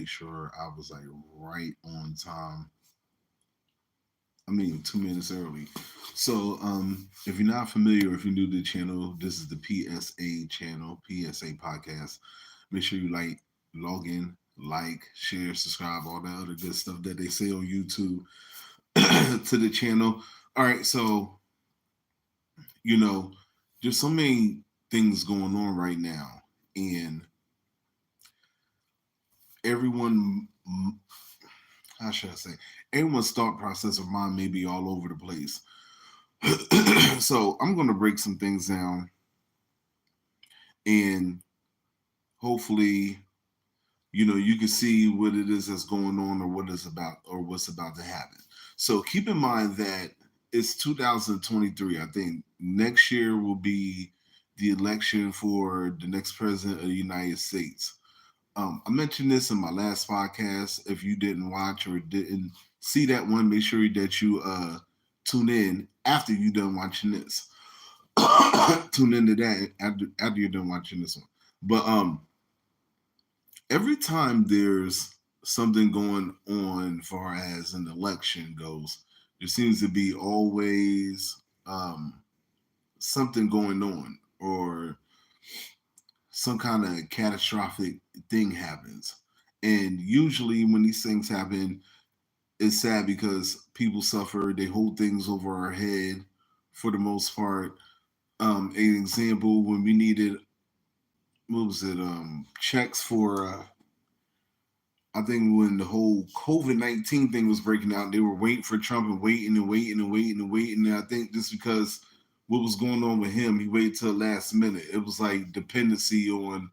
make sure I was like right on time. I mean, 2 minutes early. So, if you're not familiar, if you're new to the channel, this is the PSA channel, PSA podcast. Make sure you log in, like, share, subscribe, all that other good stuff that they say on YouTube to the channel. All right, so you know, there's so many things going on right now, and everyone, how should I say, everyone's thought process of mind may be all over the place. So I'm going to break some things down, and hopefully, you can see what it is that's going on, or what is about, or what's about to happen. So keep in mind that it's 2023. I think next year will be the election for the next president of the United States. I mentioned this in my last podcast. If you didn't watch or didn't see that one, make sure that you tune in after you're done watching this. Tune into that after you're done watching this one. But every time there's something going on far as an election goes, there seems to be always something going on, or some kind of catastrophic thing happens. And usually when these things happen, it's sad because people suffer, they hold things over our head for the most part. An example, when we needed, what was it, checks for I think when the whole COVID-19 thing was breaking out, they were waiting for Trump and waiting and waiting and waiting and waiting. And I think just because what was going on with him, he waited till the last minute. It was like dependency on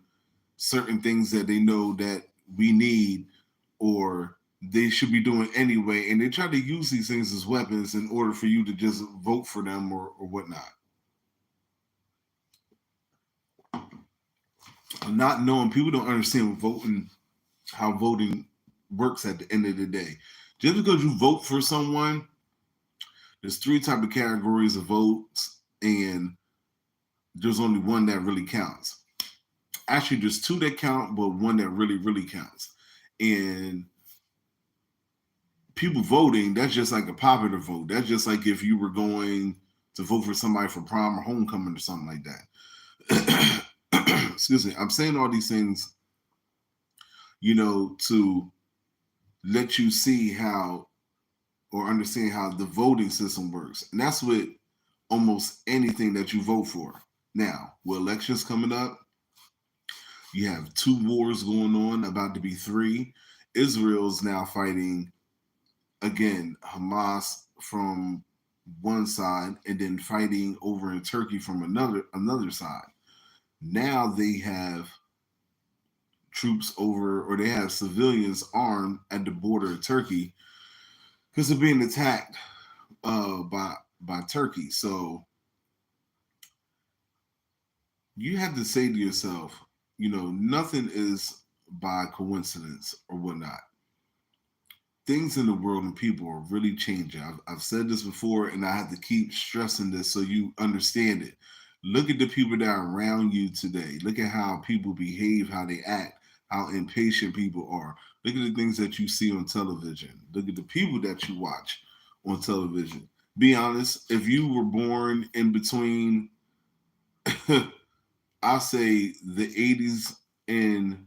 certain things that they know that we need, or they should be doing anyway. And they try to use these things as weapons in order for you to just vote for them, or whatnot. Not knowing, people don't understand voting, how voting works at the end of the day. Just because you vote for someone, there's three type of categories of votes, and there's only one that really counts. Actually, there's two that count, but one that really, really counts. And people voting, that's just like a popular vote. That's just like if you were going to vote for somebody for prom or homecoming or something like that. Excuse me. I'm saying all these things, to let you see how, or understand how the voting system works. And that's with almost anything that you vote for. Now, with elections coming up, you have two wars going on, about to be three. Israel's now fighting, again, Hamas from one side, and then fighting over in Turkey from another side. Now they have troops over, or they have civilians armed at the border of Turkey because they're being attacked by Turkey. So you have to say to yourself, nothing is by coincidence or whatnot. Things in the world and people are really changing. I've said this before, and I have to keep stressing this so you understand it. Look at the people that are around you today. Look at how people behave, how they act, how impatient people are. Look at the things that you see on television. Look at the people that you watch on television. Be honest, if you were born in between, I say the 80s and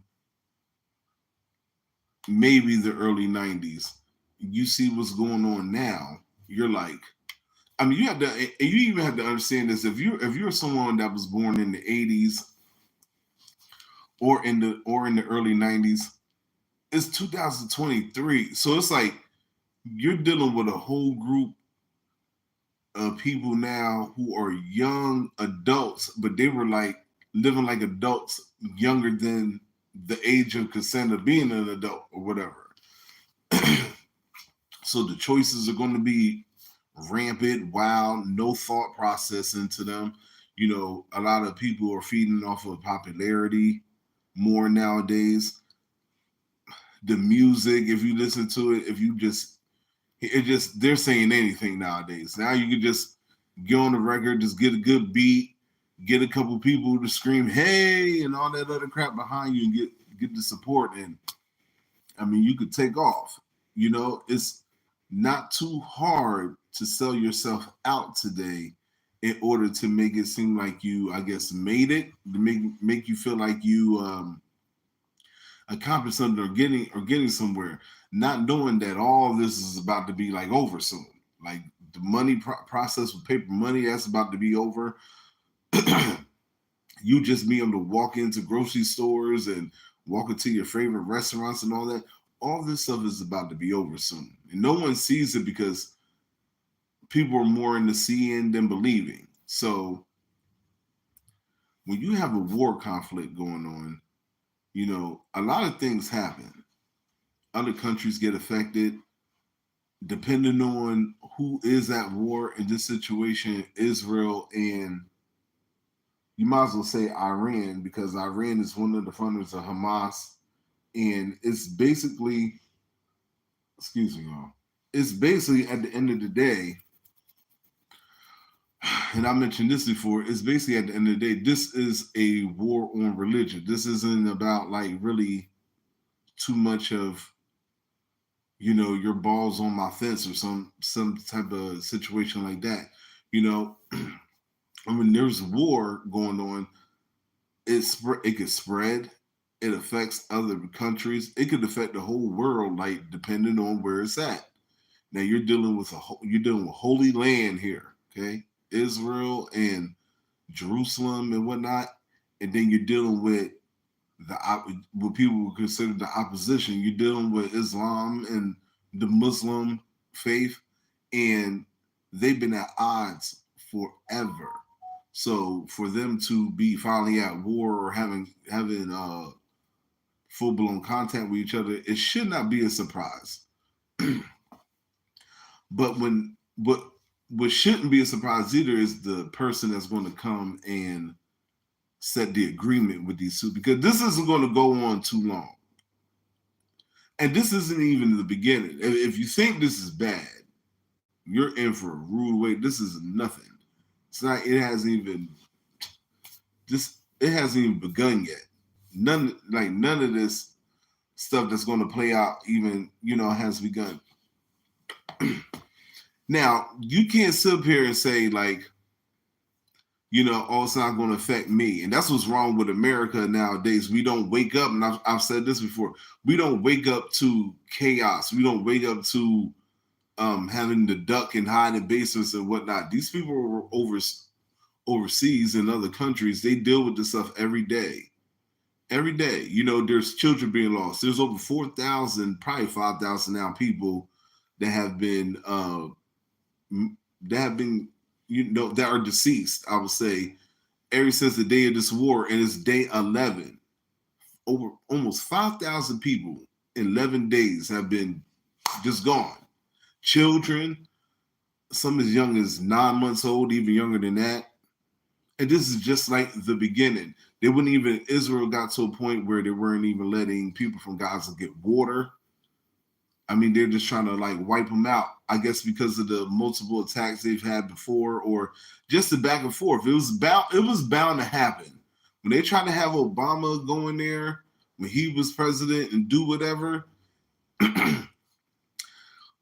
maybe the early 90s, you see what's going on now, you're like, I mean, you even have to understand this. If you're someone that was born in the 80s or in the early 90s, it's 2023. So it's like you're dealing with a whole group of people now who are young adults, but they were like living like adults younger than the age of consent of being an adult or whatever. So the choices are going to be rampant, wild, no thought process into them. A lot of people are feeding off of popularity more nowadays. The music, if you listen to it, if you just, it just, they're saying anything nowadays. Now you can just get on the record, just get a good beat, get a couple people to scream, hey, and all that other crap behind you, and get the support. And I mean, you could take off. It's not too hard to sell yourself out today in order to make it seem like you, I guess, made it, to make you feel like you accomplished something or getting somewhere, not knowing that all this is about to be like over soon. Like the money process with paper money, that's about to be over. You just be able to walk into grocery stores and walk into your favorite restaurants and all that. All this stuff is about to be over soon. And no one sees it because people are more into seeing than believing. So when you have a war conflict going on, a lot of things happen. Other countries get affected. Depending on who is at war in this situation, Israel and you might as well say Iran, because Iran is one of the funders of Hamas. And it's basically, excuse me, y'all, it's basically at the end of the day, and I mentioned this before, it's basically at the end of the day, this is a war on religion. This isn't about like really too much of, your balls on my fence or some type of situation like that. I mean, there's war going on. It could spread. It affects other countries. It could affect the whole world, like depending on where it's at. Now you're dealing with holy land here, okay? Israel and Jerusalem and whatnot, and then you're dealing with what people would consider the opposition. You're dealing with Islam and the Muslim faith, and they've been at odds forever. So for them to be finally at war or having full blown contact with each other, it should not be a surprise. But what shouldn't be a surprise either is the person that's going to come and set the agreement with these two, because this isn't going to go on too long. And this isn't even the beginning. If you think this is bad, you're in for a rude way. This is nothing. It's not. It hasn't even begun yet. None of this stuff that's going to play out even has begun. Now you can't sit up here and say like, oh, it's not going to affect me. And that's what's wrong with America nowadays. We don't wake up, and I've said this before, we don't wake up to chaos. We don't wake up to having to duck and hide in basements and whatnot. These people are overseas in other countries. They deal with this stuff every day. Every day. There's children being lost. There's over 4,000, probably 5,000 now people that have been that are deceased, I would say, ever since the day of this war, and it's day 11. Over almost 5,000 people in 11 days have been just gone. Children, some as young as 9 months old, even younger than that. And this is just like the beginning. Israel got to a point where they weren't even letting people from Gaza get water. I mean, they're just trying to like wipe them out, I guess, because of the multiple attacks they've had before, or just the back and forth. It was bound to happen. When they tried to have Obama go in there when he was president and do whatever,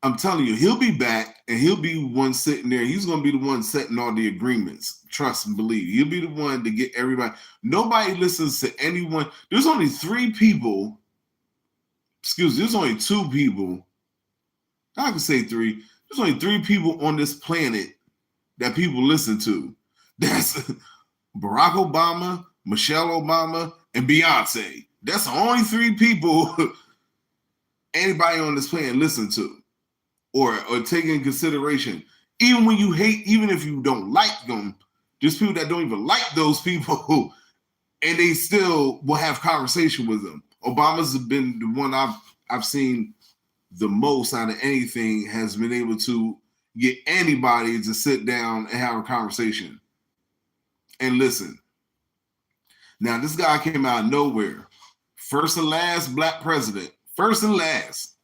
I'm telling you, he'll be back and he'll be one sitting there. He's going to be the one setting all the agreements. Trust and believe. He'll be the one to get everybody. Nobody listens to anyone. There's only 3 people. There's only 2 people. I can say 3. There's only 3 people on this planet that people listen to. That's Barack Obama, Michelle Obama, and Beyonce. That's the only 3 people anybody on this planet listen to or take in consideration. Even when you hate, even if you don't like them, there's people that don't even like those people and they still will have conversation with them. Obama's been the one I've seen the most out of anything, has been able to get anybody to sit down and have a conversation and listen. Now, this guy came out of nowhere. First and last black president. First and last.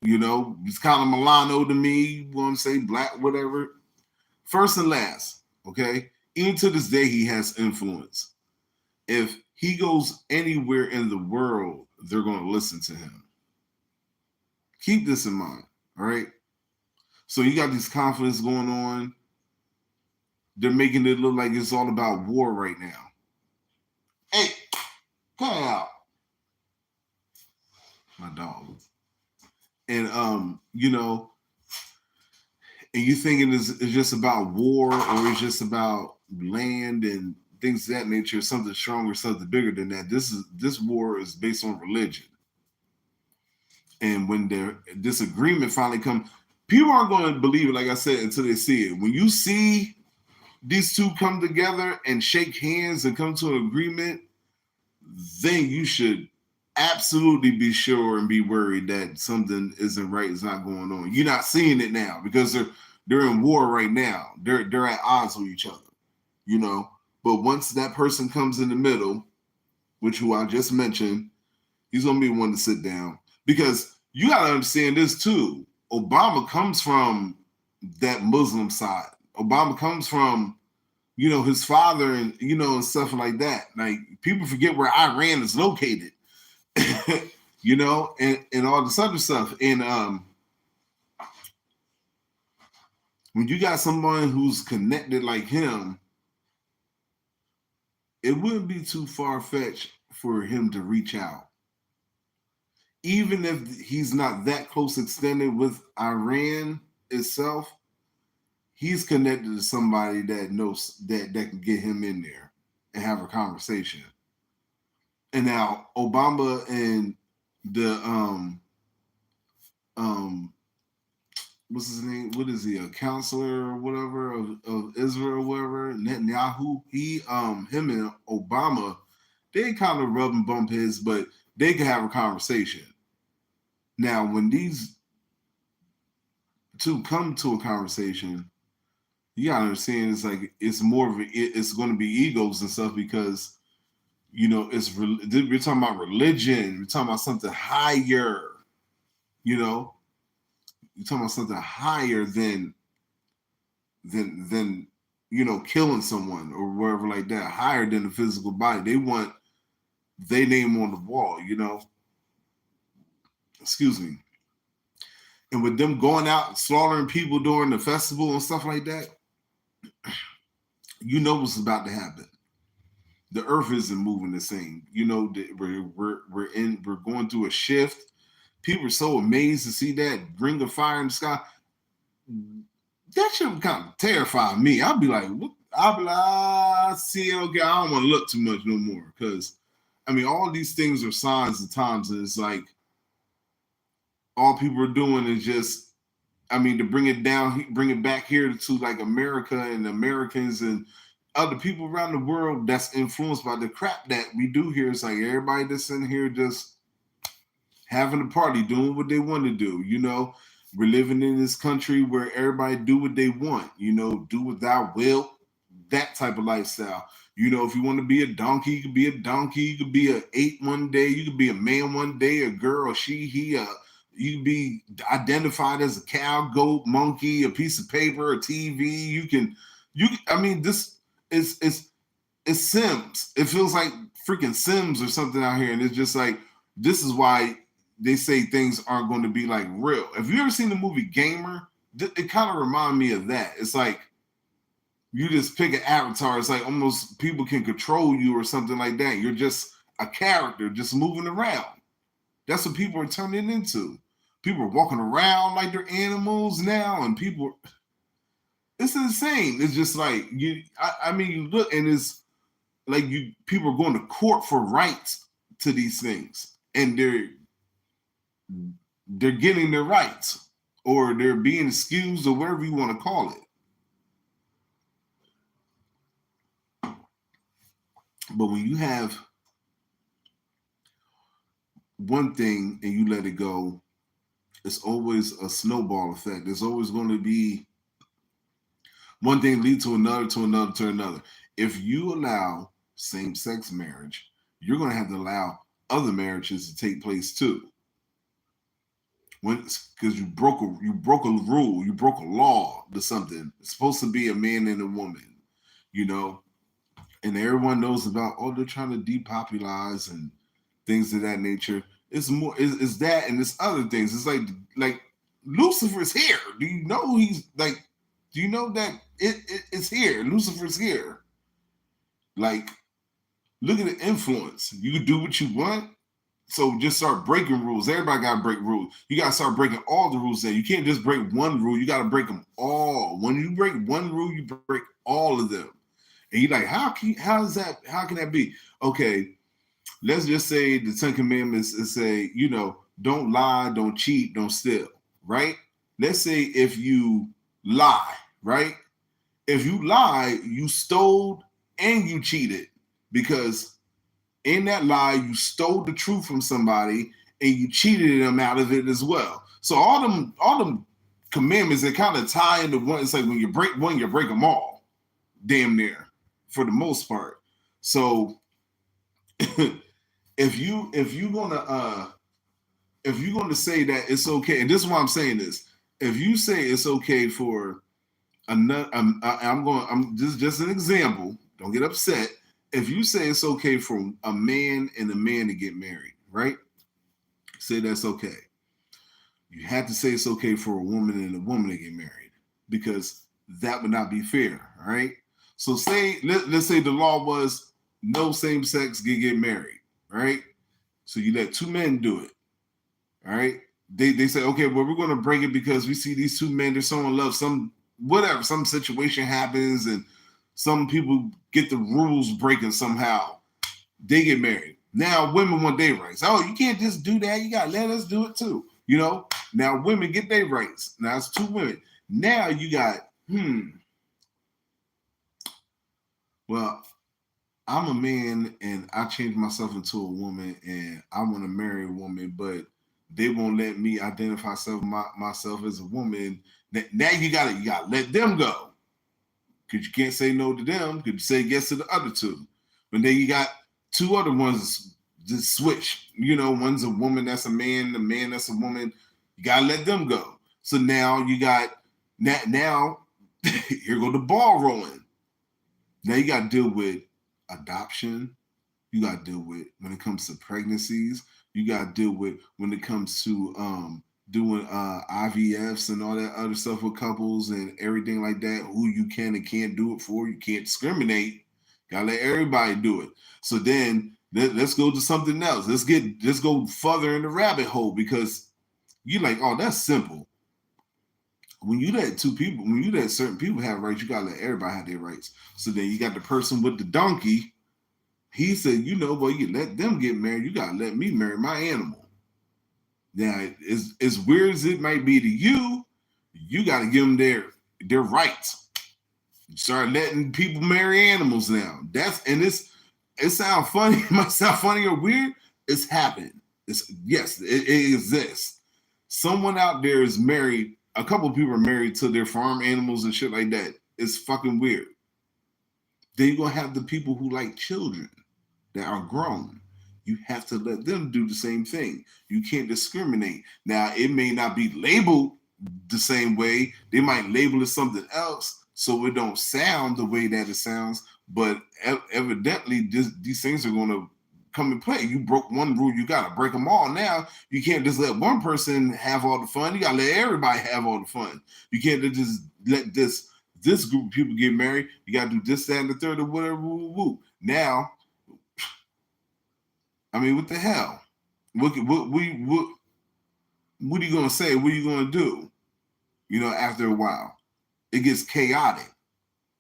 He's kind of Milano to me. You want to say black, whatever. First and last, okay? Even to this day, he has influence. If he goes anywhere in the world, they're going to listen to him. Keep this in mind, all right? So you got these conflicts going on. They're making it look like it's all about war right now. Hey, come out, my dog. And and you thinking it's just about war or it's just about land and things of that nature, something stronger, something bigger than that. This war is based on religion. And when the disagreement finally comes, people aren't going to believe it, like I said, until they see it. When you see these two come together and shake hands and come to an agreement, then you should absolutely be sure and be worried that something isn't right, is not going on. You're not seeing it now because they're in war right now. They're at odds with each other, But once that person comes in the middle, which who I just mentioned, he's gonna be one to sit down. Because you gotta understand this too. Obama comes from that Muslim side. Obama comes from, his father and and stuff like that. Like people forget where Iran is located. and all this other stuff. And when you got someone who's connected like him, it wouldn't be too far-fetched for him to reach out. Even if he's not that close extended with Iran itself, he's connected to somebody that knows that can get him in there and have a conversation. And now Obama and the what's his name? What is he? A counselor or whatever of Israel, or whatever. Netanyahu. Him and Obama, they kind of rub and bump heads, but they can have a conversation. Now, when these two come to a conversation, you gotta understand it's like it's more of it's going to be egos and stuff because we're talking about religion, we're talking about something higher, you're talking about something higher than killing someone or whatever like that, higher than the physical body. They want their name on the wall, excuse me. And with them going out slaughtering people during the festival and stuff like that, you know what's about to happen. The earth isn't moving the same. We're going through a shift. People are so amazed to see that ring of fire in the sky. That shit would kind of terrify me. I'll be like, what? I'll be like, see, okay, I don't want to look too much no more. Because, all these things are signs of times. And it's like, all people are doing is just, to bring it back here to like America and Americans and other people around the world that's influenced by the crap that we do here. It's like everybody that's in here just having a party, doing what they want to do. We're living in this country where everybody do what they want, do what thou wilt, that type of lifestyle. If you want to be a donkey, you could be a donkey. You could be an ape one day. You could be a man one day, a girl, she, he, you can be identified as a cow, goat, monkey, a piece of paper, a TV. This is Sims. It feels like freaking Sims or something out here. And it's just like, this is why they say things aren't going to be like real. Have you ever seen the movie Gamer? It kind of reminds me of that. It's like, you just pick an avatar. It's like almost people can control you or something like that. You're just a character just moving around. That's what people are turning into. People are walking around like they're animals now, and it's insane. It's just like you look, and it's like people are going to court for rights to these things, and they're getting their rights, or they're being excused, or whatever you want to call it. But when you have one thing and you let it go, it's always a snowball effect. There's always going to be one thing lead to another, to another, to another. If you allow same-sex marriage, you're going to have to allow other marriages to take place too. Because you broke a rule, you broke a law to something. It's supposed to be a man and a woman, and everyone knows about, oh, they're trying to depopularize and things of that nature. It's more is that, and it's other things. It's like Lucifer's here. Do you know he's like? Do you know that it's here? Lucifer's here. Like, look at the influence. You can do what you want. So just start breaking rules. Everybody got to break rules. You got to start breaking all the rules there. You can't just break one rule. You got to break them all. When you break one rule, you break all of them. And you're like, how can that be? Okay, let's just say the 10 Commandments say, don't lie, don't cheat, don't steal, right? Let's say if you lie, right? If you lie, you stole and you cheated, because in that lie, you stole the truth from somebody and you cheated them out of it as well. So all them commandments, they kind of tie into one. It's like when you break one, you break them all, damn near, for the most part. So if you're gonna say that it's okay, and this is why I'm saying this, if you say it's okay for another, I'm just an example. Don't get upset. If you say it's okay for a man and a man to get married, right? Say that's okay. You have to say it's okay for a woman and a woman to get married, because that would not be fair, right? So let's say the law was no same sex get married, right? So you let two men do it, all right? They say, okay, well, we're going to break it because we see these two men, they're so in love, some situation happens and some people get the rules breaking somehow. They get married. Now women want their rights. Oh, you can't just do that. You got to let us do it too. Now women get their rights. Now it's two women. Now you got, well, I'm a man and I changed myself into a woman and I want to marry a woman, but they won't let me identify myself as a woman. Now you gotta let them go, because you can't say no to them, because you say yes to the other two. But then you got two other ones just switch. One's a woman that's a man, the man that's a woman. You gotta let them go. So now you got now here go the ball rolling. Now you gotta deal with adoption. You gotta deal with when it comes to pregnancies. You gotta deal with when it comes to doing IVFs and all that other stuff with couples and everything like that. Who you can and can't do it for. You can't discriminate. Gotta let everybody do it. So then let's go to something else. Let's go further in the rabbit hole, because you're like, oh, that's simple. When you let certain people have rights, you gotta let everybody have their rights. So then you got the person with the donkey. He said, well, you let them get married, you gotta let me marry my animal. Now, as weird as it might be to you, you gotta give them their rights. You start letting people marry animals now. It sounds funny, it might sound funny or weird. It's happened. It exists. Someone out there is married. A couple of people are married to their farm animals and shit like that. It's fucking weird. Then you're gonna have the people who like children that are grown. You have to let them do the same thing. You can't discriminate. Now, it may not be labeled the same way. They might label it something else so it don't sound the way that it sounds. But evidently, these things are going to come and play. You broke one rule, you got to break them all. Now, you can't just let one person have all the fun. You got to let everybody have all the fun. You can't just let this group of people get married. You got to do this, that, and the third, or whatever. Woo. Now, I mean, what the hell? What are you gonna say? What are you gonna do? After a while, it gets chaotic.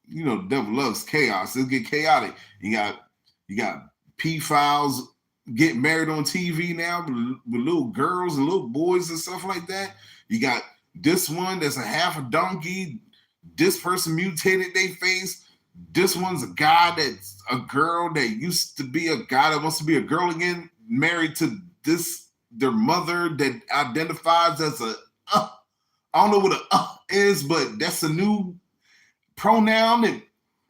The devil loves chaos. It'll get chaotic. You got pedophiles getting married on TV now with little girls and little boys and stuff like that. You got this one that's a half a donkey. This person mutated their face. This one's a guy that's a girl that used to be a guy that wants to be a girl again, married to their mother that identifies as a I don't know what a is, but that's a new pronoun. And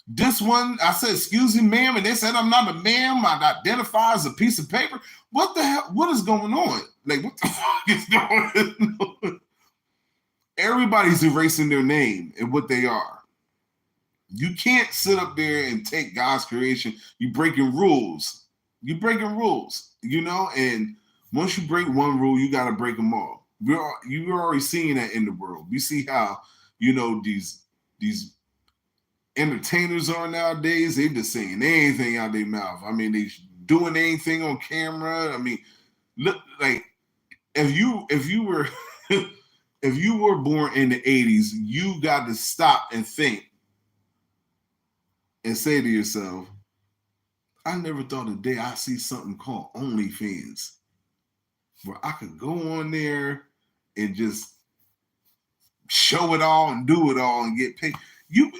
this one, I said, excuse me, ma'am, and they said I'm not a ma'am. I identify as a piece of paper. What the hell? What is going on? Like, what the fuck is going on? Everybody's erasing their name and what they are. You can't sit up there and take God's creation. You breaking rules. You breaking rules, and once you break one rule, you got to break them all. You're already seeing that in the world. We see how, these entertainers are nowadays. They just saying anything out their mouth. I mean, they doing anything on camera. I mean, look, like if you were if you were born in the 80s, you got to stop and think and say to yourself, I never thought a day I see something called OnlyFans, where I could go on there and just show it all and do it all and get paid. You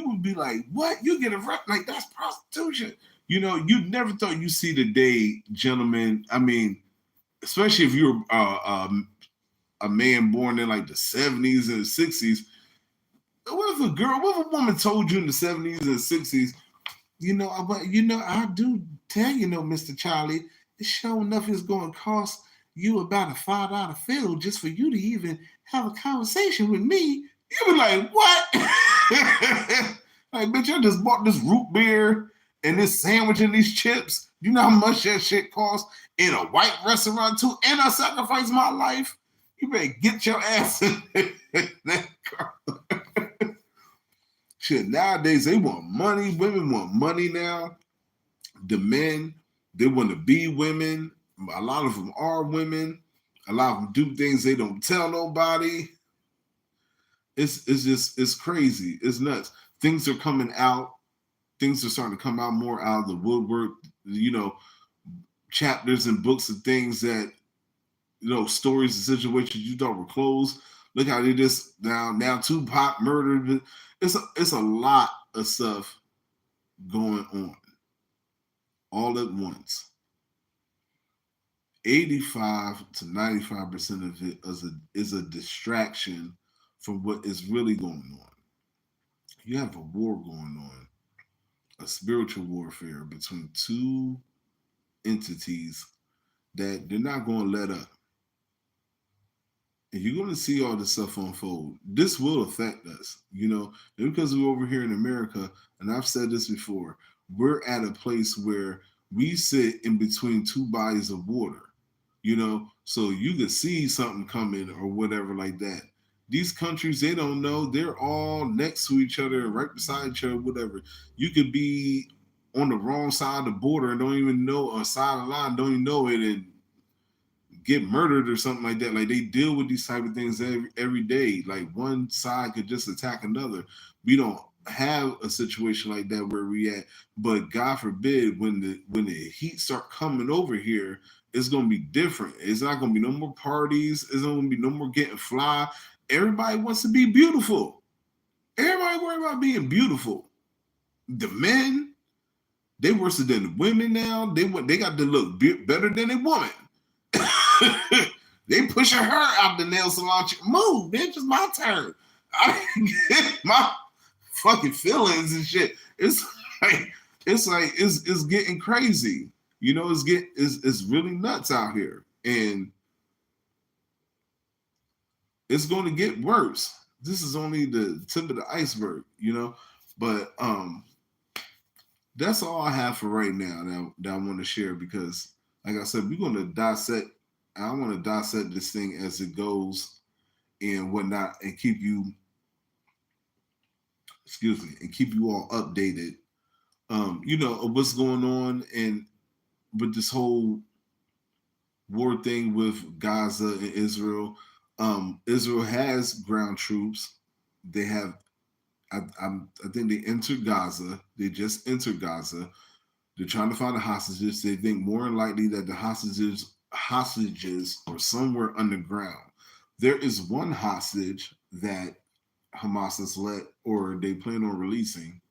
would be like, what? You get a like that's prostitution. You never thought you see the day, gentlemen. I mean, especially if you're a man born in like the 70s and 60s. What if a woman told you in the 70s and 60s, I do tell Mr. Charlie, it's sure enough it's going to cost you about a $5 fill just for you to even have a conversation with me. You be like, what? Like, bitch, I just bought this root beer and this sandwich and these chips. You know how much that shit costs in a white restaurant too? And I sacrificed my life. You better get your ass in that car. Shit, nowadays they want money. Women want money now. The men, they want to be women. A lot of them are women. A lot of them do things they don't tell nobody. It's crazy. It's nuts. Things are coming out. Things are starting to come out more out of the woodwork. Chapters and books of things that, stories and situations you thought were closed. Look how they just now Tupac murdered. It's a lot of stuff going on all at once. 85 to 95% of it is a distraction from what is really going on. You have a war going on, a spiritual warfare between two entities that they're not going to let up. And you're going to see all this stuff unfold. This will affect us, because we're over here in America, and I've said this before, we're at a place where we sit in between two bodies of water, so you could see something coming or whatever like that. These countries, they don't know. They're all next to each other, right beside each other, whatever. You could be on the wrong side of the border and don't even know, or side of the line, don't even know it, and get murdered or something like that. Like, they deal with these type of things every day. Like, one side could just attack another. We don't have a situation like that where we at, but God forbid, when the heat start coming over here, it's gonna be different. It's not gonna be no more parties. It's not gonna be no more getting fly. Everybody wants to be beautiful. Everybody worry about being beautiful. The men, they worse than the women now. They got to look better than a woman. They pushing her out the nail salon. Move, bitch, it's my turn. I get my fucking feelings and shit. It's getting crazy. It's really nuts out here, and it's going to get worse. This is only the tip of the iceberg, But that's all I have for right now that I want to share, because, like I said, we're going to dissect. I want to dissect this thing as it goes and whatnot, and keep you all updated. Of what's going on, and with this whole war thing with Gaza and Israel. Israel has ground troops. They have, I think they entered Gaza. They just entered Gaza. They're trying to find the hostages. They think more than likely that the hostages are somewhere underground. There is one hostage that Hamas has let, or they plan on releasing.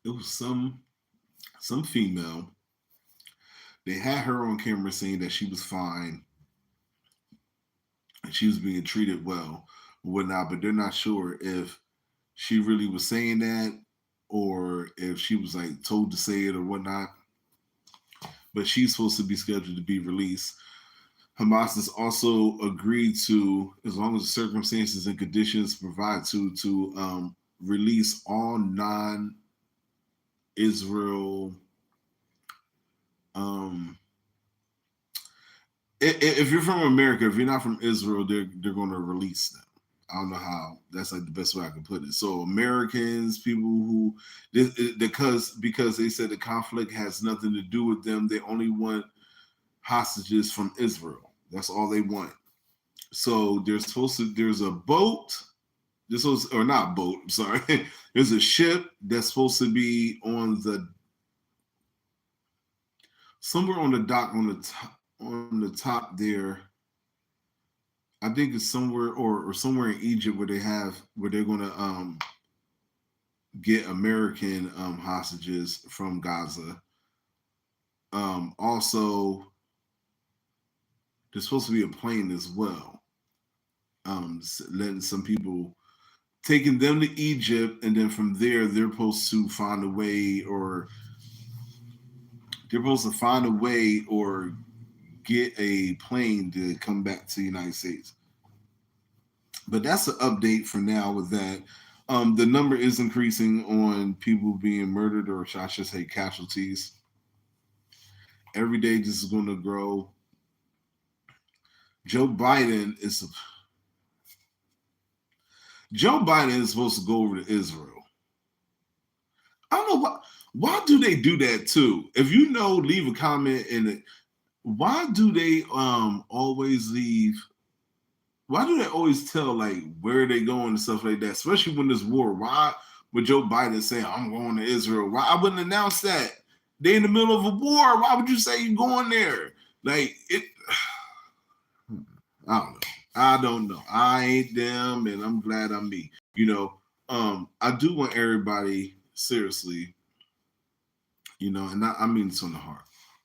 It was some female. They had her on camera saying that she was fine and she was being treated well or whatnot, but they're not sure if she really was saying that or if she was like told to say it or whatnot. But she's supposed to be scheduled to be released. Hamas has also agreed to, as long as the circumstances and conditions provide to release all non-Israel. Um, if you're from America, if you're not from Israel, they're going to release them. I don't know how. That's like the best way I can put it. So Americans, people who, because they said the conflict has nothing to do with them. They only want hostages from Israel. That's all they want. So there's a boat. This was or not boat. I'm sorry. There's a ship that's supposed to be on the somewhere on the dock on the top there. I think it's somewhere or somewhere in Egypt where they're gonna get American hostages from Gaza. Also, there's supposed to be a plane as well. Letting some people taking them to Egypt, and then from there they're supposed to find a way, or get a plane to come back to the United States. But that's an update for now with that. The number is increasing on people being murdered, or I should say casualties. Every day this is going to grow. Joe Biden is Joe Biden is supposed to go over to Israel. I don't know why do they do that too? If you know, leave a comment in it. Why do they always leave? Why do they always tell like where they going and stuff like that? Especially when there's war. Why would Joe Biden say I'm going to Israel? Why I wouldn't announce that? They in the middle of a war. Why would you say you're going there? Like it. I don't know. I don't know. I ain't them, and I'm glad I'm me. I do want everybody seriously, and I mean this on the heart.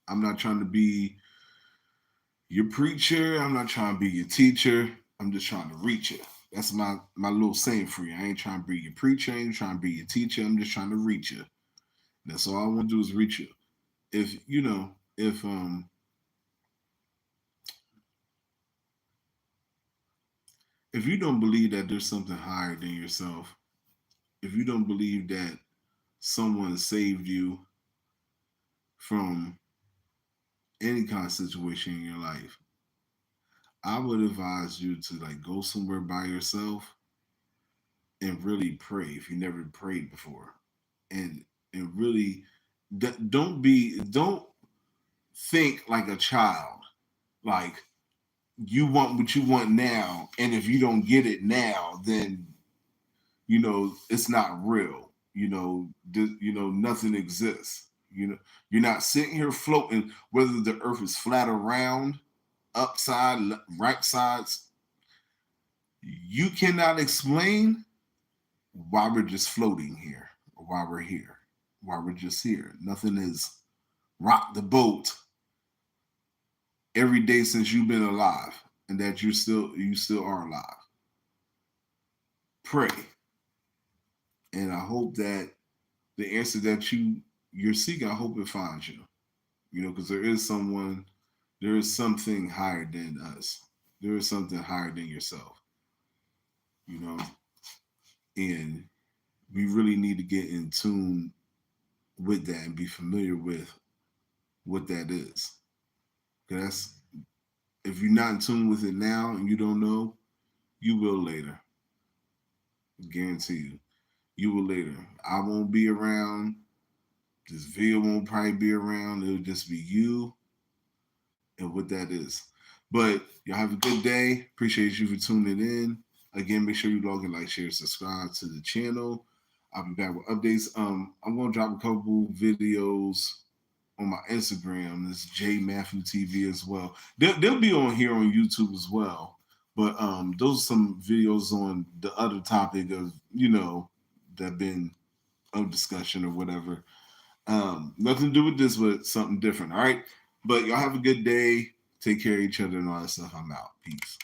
I'm not trying to be your preacher. I'm not trying to be your teacher. I'm just trying to reach you. That's my little saying for you. I ain't trying to be your preacher. I ain't trying to be your teacher. I'm just trying to reach you. That's all I want to do is reach you. If if you don't believe that there's something higher than yourself, if you don't believe that someone saved you from any kind of situation in your life, I would advise you to like go somewhere by yourself and really pray if you never prayed before, and really don't think like a child, like you want what you want now, and if you don't get it now, then it's not real. Nothing exists. You're not sitting here floating, whether the earth is flat or round, upside, right sides. You cannot explain why we're just floating here, or why we're here, why we're just here. Nothing has rocked the boat every day since you've been alive, and that you still are alive. Pray, and I hope that the answer that you're seeking, I hope it finds you. Because there is something higher than us. There is something higher than yourself. You know, and we really need to get in tune with that and be familiar with what that is. Because if you're not in tune with it now and you don't know, you will later. I guarantee you. You will later. I won't be around. This video won't probably be around. It'll just be you and what that is. But y'all have a good day. Appreciate you for tuning in. Again, make sure you log in, like, share, subscribe to the channel. I'll be back with updates. I'm gonna drop a couple videos on my Instagram. This J.Matthew TV as well. They'll be on here on YouTube as well. But those are some videos on the other topic of that been of discussion or whatever. Nothing to do with this, but something different. All right. But y'all have a good day. Take care of each other and all that stuff. I'm out. Peace.